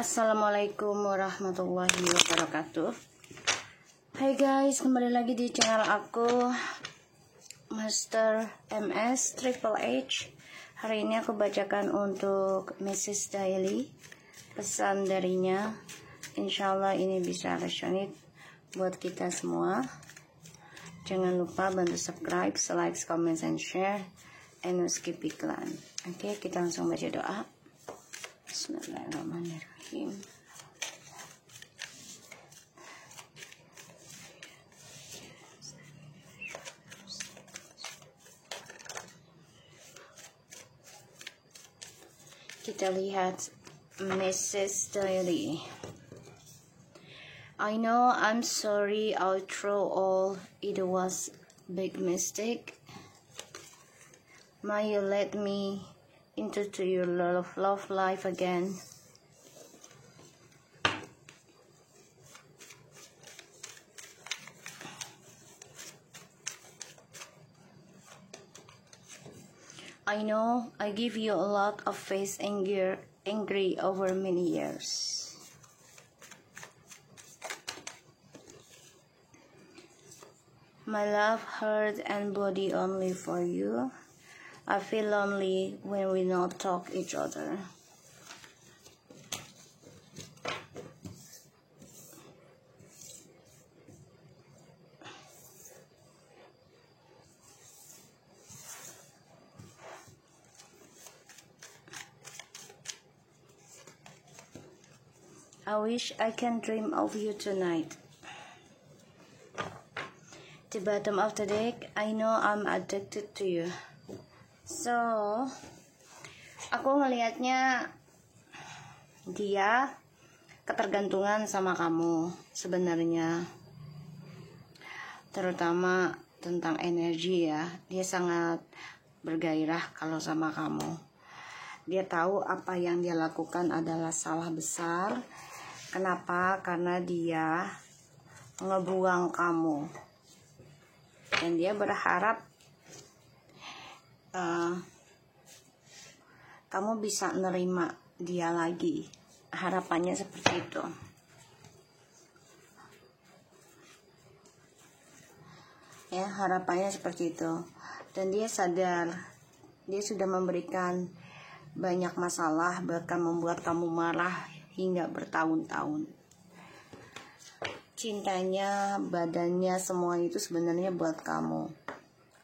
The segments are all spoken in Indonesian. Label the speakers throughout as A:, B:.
A: Assalamualaikum warahmatullahi wabarakatuh. Hai guys, kembali lagi di channel aku, Master MS Triple H. Hari ini aku bacakan untuk Mrs. Daily, pesan darinya. Insyaallah ini bisa resonate buat kita semua. Jangan lupa bantu subscribe, like, comment, and share, and no skip iklan. Oke, kita langsung baca doa. Bismillahirrahmanirrahim. Kita lihat Mrs. Daily. I know, I'm sorry, I'll throw all, it was big mistake. May you let me into your love life again. I know I give you a lot of face angry over many years. My love, heart, and body only for you. I feel lonely when we not talk each other. I wish I can dream of you tonight. The bottom of the deck, I know I'm addicted to you. So, aku ngelihatnya dia ketergantungan sama kamu sebenarnya. Terutama tentang energi ya. Dia sangat bergairah kalau sama kamu. Dia tahu apa yang dia lakukan adalah salah besar. Kenapa? Karena dia ngebuang kamu. Dan dia berharap kamu bisa nerima dia lagi. Harapannya seperti itu. Ya, harapannya seperti itu. Dan dia sadar dia sudah memberikan banyak masalah, bahkan membuat kamu marah hingga bertahun-tahun. Cintanya, badannya, semua itu sebenarnya buat kamu.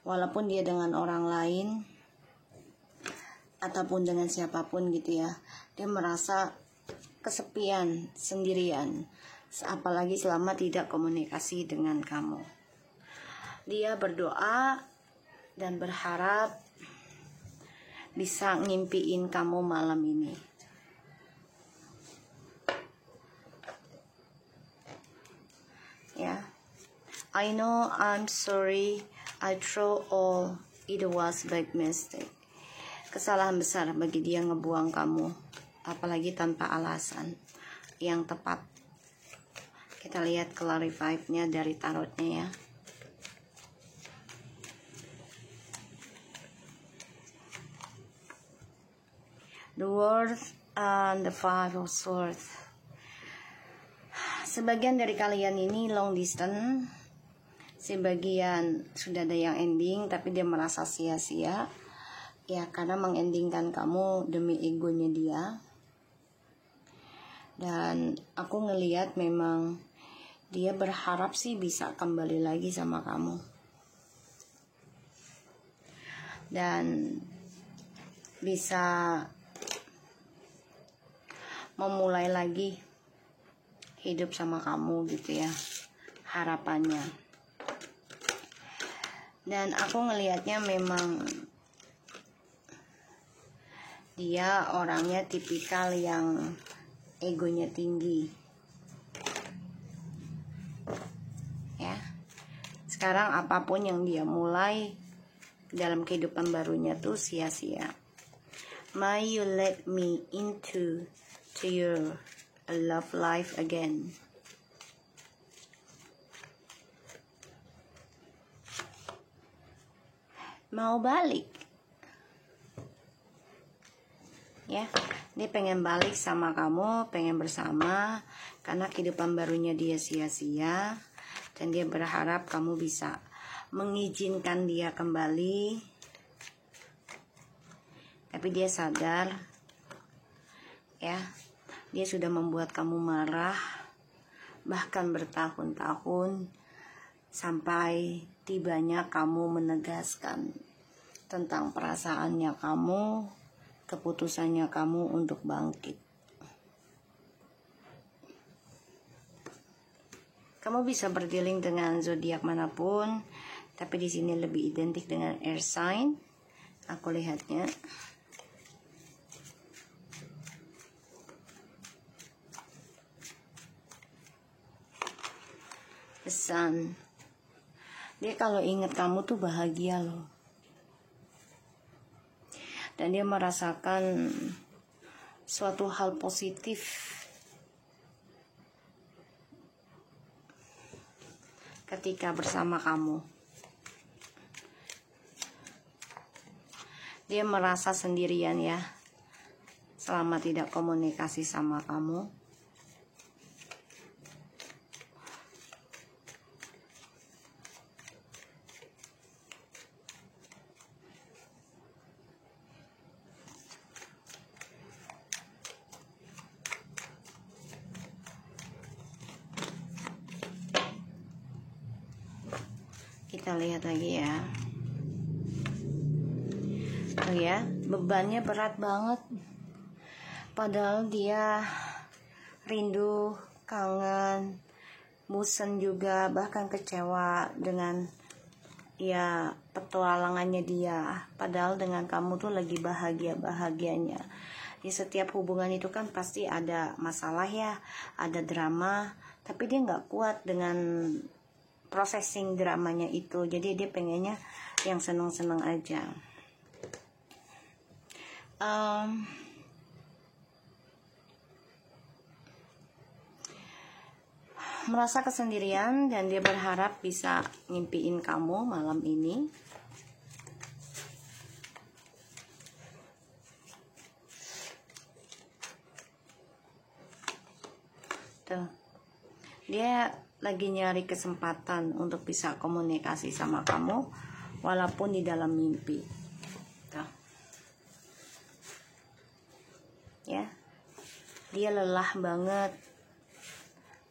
A: Walaupun dia dengan orang lain ataupun dengan siapapun gitu ya, dia merasa kesepian, sendirian, apalagi selama tidak komunikasi dengan kamu. Dia berdoa dan berharap bisa ngimpiin kamu malam ini. Ya, I know, I'm sorry, I throw all, it was big mistake. Kesalahan besar bagi dia ngebuang kamu, apalagi tanpa alasan yang tepat. Kita lihat clarify-nya dari tarotnya ya. The World and the Five of Swords. Sebagian dari kalian ini long distance, sebagian sudah ada yang ending tapi dia merasa sia-sia ya, karena mengendingkan kamu demi egonya dia. Dan aku ngelihat memang dia berharap sih bisa kembali lagi sama kamu dan bisa memulai lagi hidup sama kamu gitu ya, harapannya. Dan aku ngelihatnya memang dia orangnya tipikal yang egonya tinggi ya. Sekarang apapun yang dia mulai dalam kehidupan barunya tuh sia-sia. May you let me into your love life again. Mau balik ya. Dia pengen balik sama kamu, pengen bersama, karena kehidupan barunya dia sia-sia, dan dia berharap kamu bisa mengizinkan dia kembali. Tapi dia sadar, ya, dia sudah membuat kamu marah, bahkan bertahun-tahun, sampai tibanya kamu menegaskan tentang perasaannya kamu, keputusannya kamu untuk bangkit. Kamu bisa berdealing dengan zodiak manapun, tapi di sini lebih identik dengan air sign. Aku lihatnya. The Sun. Dia kalau ingat kamu tuh bahagia loh. Dan dia merasakan suatu hal positif ketika bersama kamu. Dia merasa sendirian ya, selama tidak komunikasi sama kamu. Kita lihat lagi ya. Oh ya, bebannya berat banget. Padahal dia rindu, kangen, bosan juga, bahkan kecewa dengan ya petualangannya dia. Padahal dengan kamu tuh lagi bahagia-bahagianya. Di setiap hubungan itu kan pasti ada masalah ya, ada drama. Tapi dia nggak kuat dengan processing dramanya itu, jadi dia pengennya yang seneng-seneng aja. Merasa kesendirian dan dia berharap bisa ngimpiin kamu malam ini. Tuh, dia lagi nyari kesempatan untuk bisa komunikasi sama kamu walaupun di dalam mimpi. Tuh. Ya. Dia lelah banget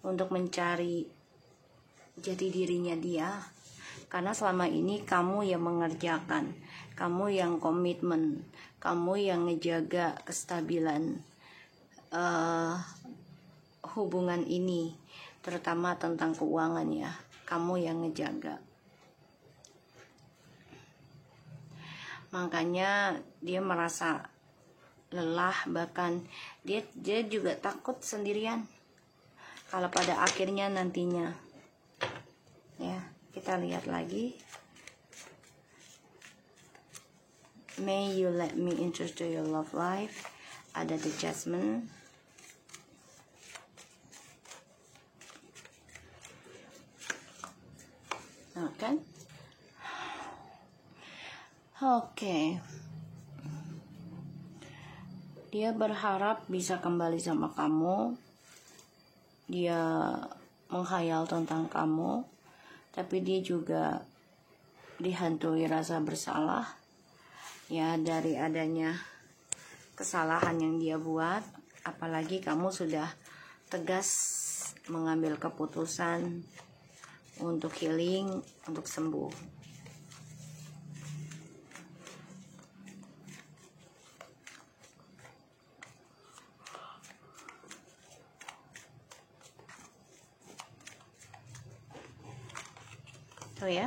A: untuk mencari jati dirinya dia, karena selama ini kamu yang mengerjakan, kamu yang komitmen, kamu yang ngejaga kestabilan hubungan ini, terutama tentang keuangan ya, kamu yang ngejaga. Makanya dia merasa lelah, bahkan dia juga takut sendirian kalau pada akhirnya nantinya. Ya, kita lihat lagi. May you let me into your love life. Ada the Judgment. Kan? Oke. Dia berharap bisa kembali sama kamu. Dia menghayal tentang kamu, tapi dia juga dihantui rasa bersalah ya dari adanya kesalahan yang dia buat. Apalagi kamu sudah tegas mengambil keputusan untuk healing, untuk sembuh. Tuh ya,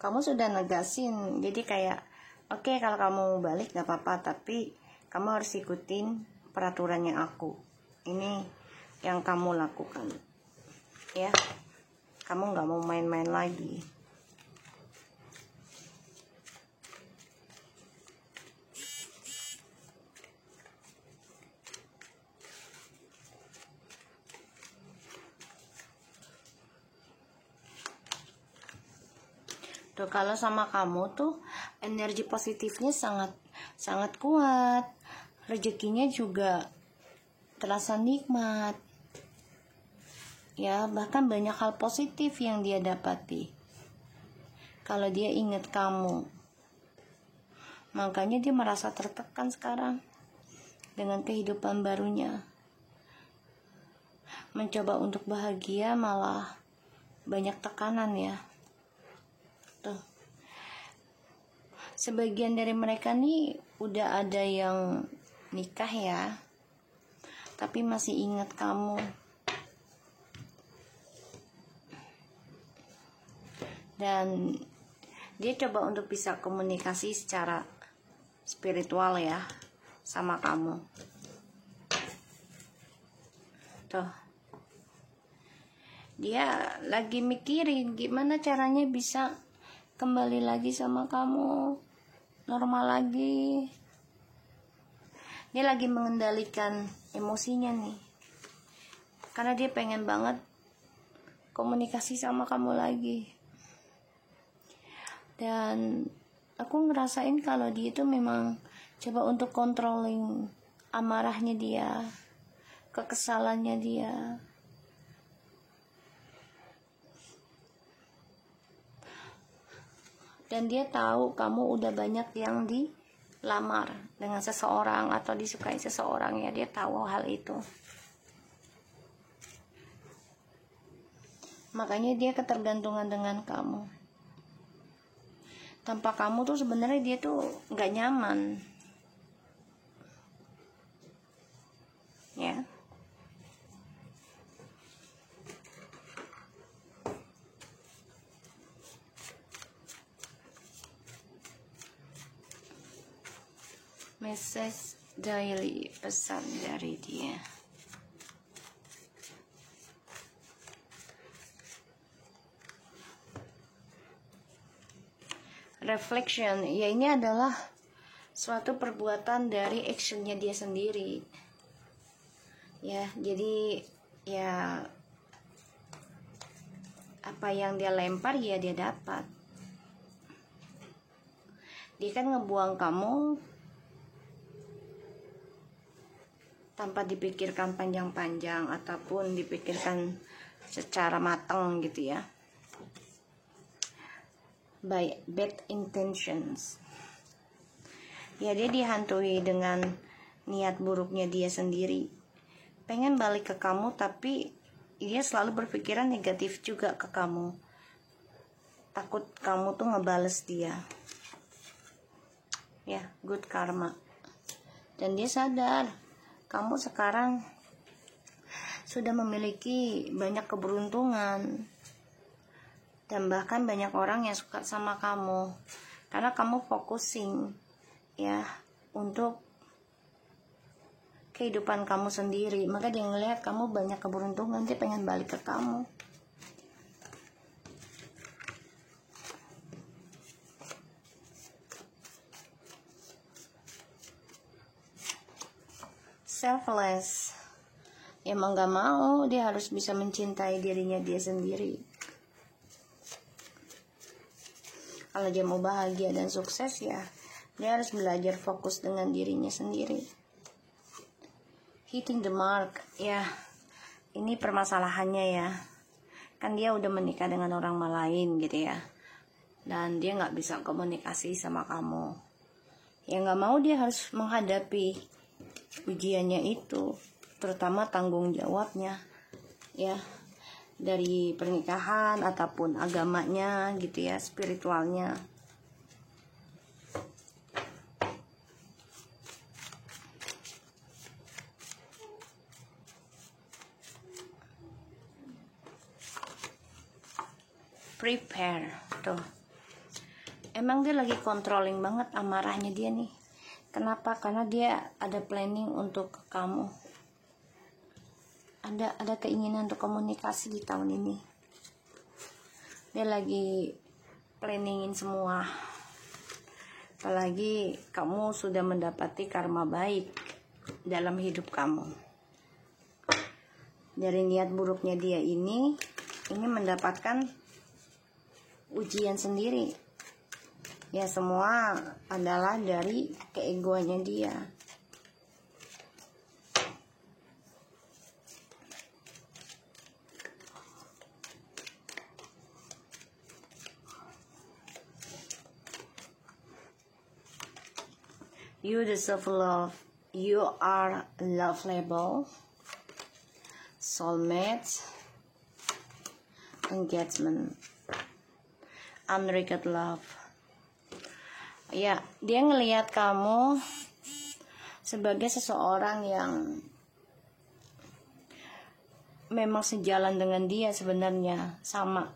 A: kamu sudah negasin. Jadi kayak oke, kalau kamu mau balik gak apa-apa, tapi kamu harus ikutin peraturannya aku. Ini yang kamu lakukan ya. Kamu gak mau main-main lagi. Tuh, kalau sama kamu tuh energi positifnya sangat kuat. rezekinya juga terasa nikmat. Ya, bahkan banyak hal positif yang dia dapati kalau dia ingat kamu. Makanya dia merasa tertekan sekarang dengan kehidupan barunya. Mencoba untuk bahagia malah banyak tekanan ya. Tuh. Sebagian dari mereka nih udah ada yang nikah ya, tapi masih ingat kamu. Dan dia coba untuk bisa komunikasi secara spiritual ya sama kamu. Tuh. Dia lagi mikirin gimana caranya bisa kembali lagi sama kamu, normal lagi. Dia lagi mengendalikan emosinya nih, karena dia pengen banget komunikasi sama kamu lagi. Dan aku ngerasain kalau dia itu memang coba untuk controlling amarahnya dia, kekesalannya dia. Dan dia tahu kamu udah banyak yang dilamar dengan seseorang atau disukai seseorang ya, dia tahu hal itu. Makanya dia ketergantungan dengan kamu. Tanpa kamu tuh sebenarnya dia tuh nggak nyaman. Ya. Message daily, pesan dari dia. Reflection, ya ini adalah suatu perbuatan dari actionnya dia sendiri. Ya, jadi ya apa yang dia lempar ya dia dapat. Dia kan ngebuang kamu tanpa dipikirkan panjang-panjang ataupun dipikirkan secara matang gitu ya, by bad intentions. Ya dia dihantui dengan niat buruknya dia sendiri, pengen balik ke kamu, tapi dia selalu berpikiran negatif juga ke kamu, takut kamu tuh ngebales dia. Ya, good karma. Dan dia sadar kamu sekarang sudah memiliki banyak keberuntungan dan bahkan banyak orang yang suka sama kamu karena kamu focusing ya untuk kehidupan kamu sendiri. Maka dia ngelihat kamu banyak keberuntungan, dia pengen balik ke kamu. Selfless, emang gak mau, dia harus bisa mencintai dirinya dia sendiri. Kalau dia mau bahagia dan sukses ya dia harus belajar fokus dengan dirinya sendiri. Hitting the mark, ya ini permasalahannya ya, kan dia udah menikah dengan orang lain gitu ya, dan dia gak bisa komunikasi sama kamu. Ya gak mau, dia harus menghadapi ujiannya itu, terutama tanggung jawabnya ya, dari pernikahan ataupun agamanya gitu ya, spiritualnya. Prepare tuh, emang dia lagi controlling banget amarahnya dia nih. Kenapa? Karena dia ada planning untuk kamu, ada keinginan untuk komunikasi di tahun ini. Dia lagi planningin semua, apalagi kamu sudah mendapati karma baik dalam hidup kamu. Dari niat buruknya dia ini mendapatkan ujian sendiri. Ya semua adalah dari keegoannya dia. You deserve love. You are lovable. Soulmate. Engagement. Unrequited love. Ya, dia ngelihat kamu sebagai seseorang yang memang sejalan dengan dia sebenarnya, sama,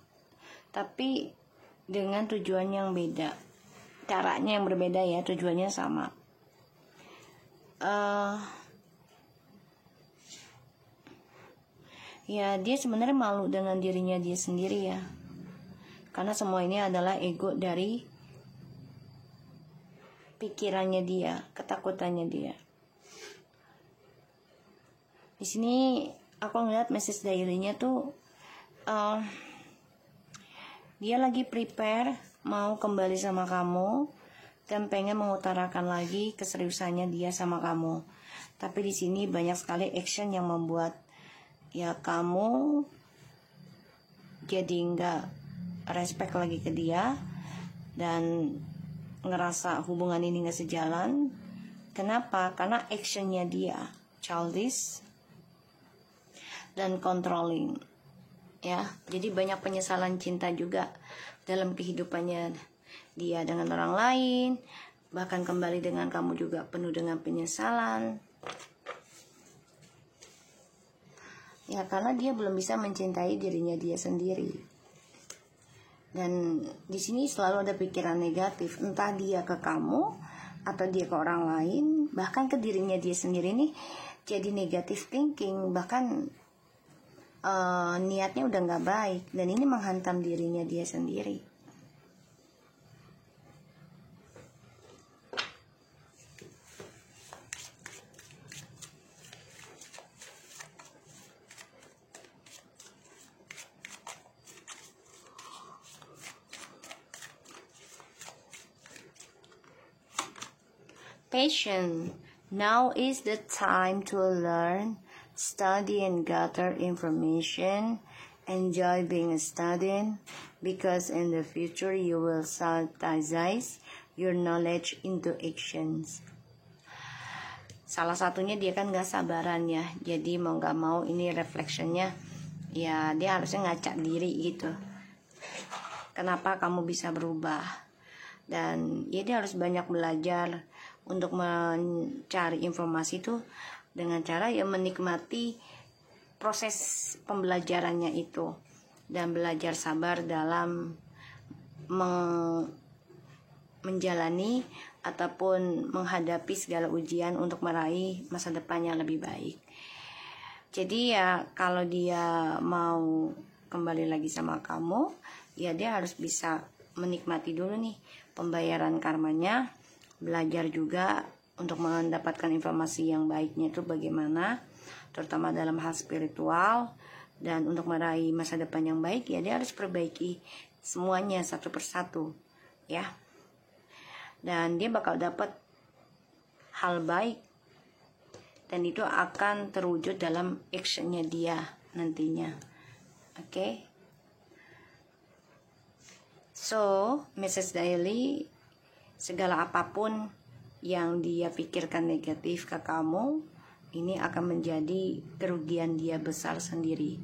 A: tapi dengan tujuan yang beda, caranya yang berbeda ya, tujuannya sama. Ya, dia sebenarnya malu dengan dirinya dia sendiri ya, karena semua ini adalah ego dari pikirannya dia, ketakutannya dia. Di sini aku ngeliat message diary-nya tuh dia lagi prepare mau kembali sama kamu dan pengen mengutarakan lagi keseriusannya dia sama kamu. Tapi di sini banyak sekali action yang membuat ya kamu jadi nggak respect lagi ke dia dan ngerasa hubungan ini nggak sejalan. Kenapa? Karena actionnya dia childish dan controlling ya. Jadi banyak penyesalan cinta juga dalam kehidupannya dia dengan orang lain, bahkan kembali dengan kamu juga penuh dengan penyesalan ya, karena dia belum bisa mencintai dirinya dia sendiri. Dan di sini selalu ada pikiran negatif, entah dia ke kamu atau dia ke orang lain, bahkan ke dirinya dia sendiri nih jadi negative thinking, bahkan niatnya udah nggak baik, dan ini menghantam dirinya dia sendiri. Patience. Now is the time to learn, study and gather information. Enjoy being a student, because in the future you will synthesize your knowledge into actions. Salah satunya dia kan gak sabaran ya, jadi mau gak mau ini reflectionnya ya, dia harusnya ngaca diri gitu. Kenapa kamu bisa berubah? Dan ya dia harus banyak belajar untuk mencari informasi itu dengan cara ya menikmati proses pembelajarannya itu dan belajar sabar dalam menjalani ataupun menghadapi segala ujian untuk meraih masa depan yang lebih baik. Jadi ya kalau dia mau kembali lagi sama kamu, ya dia harus bisa menikmati dulu nih pembayaran karmanya, belajar juga untuk mendapatkan informasi yang baiknya itu bagaimana, terutama dalam hal spiritual, dan untuk meraih masa depan yang baik ya dia harus perbaiki semuanya satu persatu ya, dan dia bakal dapat hal baik dan itu akan terwujud dalam actionnya dia nantinya. Oke. So, message daily, segala apapun yang dia pikirkan negatif ke kamu, ini akan menjadi kerugian dia besar sendiri.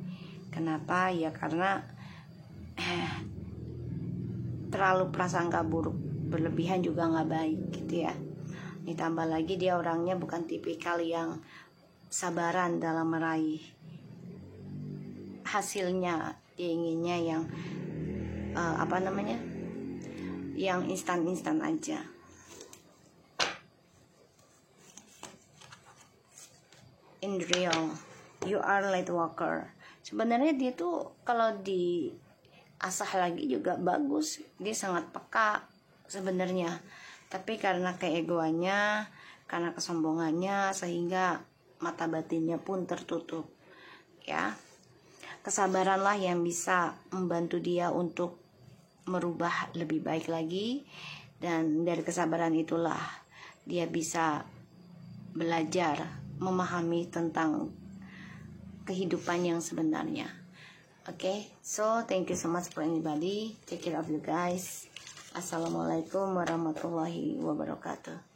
A: Kenapa? Ya karena terlalu prasangka buruk berlebihan juga nggak baik gitu ya. Ditambah lagi dia orangnya bukan tipikal yang sabaran dalam meraih hasilnya. Dia inginnya yang yang instan-instan aja. In real, you are light worker. Sebenarnya dia tuh kalau diasah lagi juga bagus. Dia sangat peka sebenarnya. Tapi karena keegoannya, karena kesombongannya, sehingga mata batinnya pun tertutup. Ya, kesabaranlah yang bisa membantu dia untuk merubah lebih baik lagi, dan dari kesabaran itulah dia bisa belajar memahami tentang kehidupan yang sebenarnya. Okay, so thank you so much for anybody. Take care of you guys. Assalamualaikum warahmatullahi wabarakatuh.